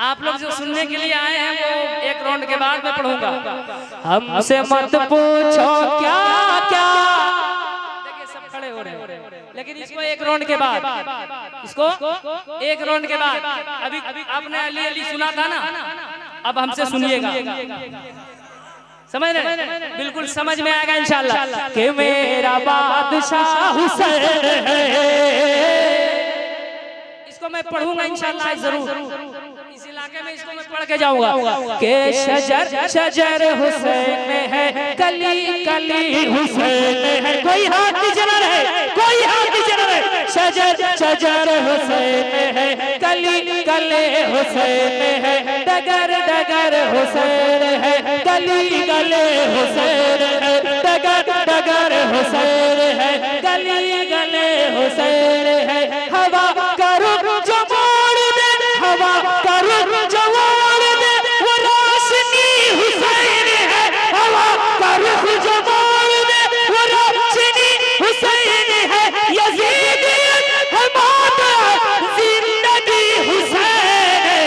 आप लोग जो सुनने के लिए आए हैं वो एक राउंड के बाद मैं पढ़ूंगा। हमसे मत पूछो क्या क्या, देखिए सब खड़े हो रहे हैं, लेकिन इसको एक राउंड के बाद, इसको एक राउंड के बाद, अभी आपने अली अली सुना था ना, अब हमसे सुनिएगा। समझ रहे? बिल्कुल समझ में आएगा इंशाल्लाह कि मेरा बादशाह हुसैन है। इसको मैं पढ़ूंगा इंशाल्लाह जरूर, इस इलाके में इसको मैं पढ़ के जाऊंगा कि शजर शजर हुसैन में है, कली कली हुसैन में है। कोई हाथ नीचे न रहे, कोई हाथ नीचे न रहे। शजर शजर हुसैन में है, कली कली हुसैन में है, डगर डगर हुसैन है, गली गले हुसैन है, डगर डगर हुसैन है, गली गले हुसैन है। हवा करो जो मोड़ दे, हवा करो जो मोड़ दे, वो रोशनी हुसैन है। हवा करो जो मोड़ दे, वो रोशनी हुसैन है। यजीदियत है मौत, जिंदगी हुसैन है।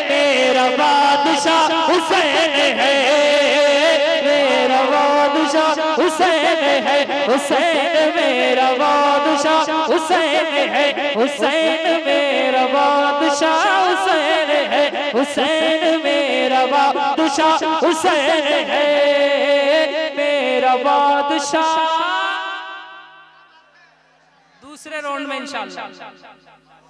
मेरा बादशाह हुसैन है, मेरा बादशाह हुसैन है। हुसैन मेरा बादशाह हुसैन है, हुसैन मेरा बादशाह हुसैन है, हुसैन मेरा बादशाह हुसैन है, मेरा बादशाह। दूसरे राउंड में इंशाल्लाह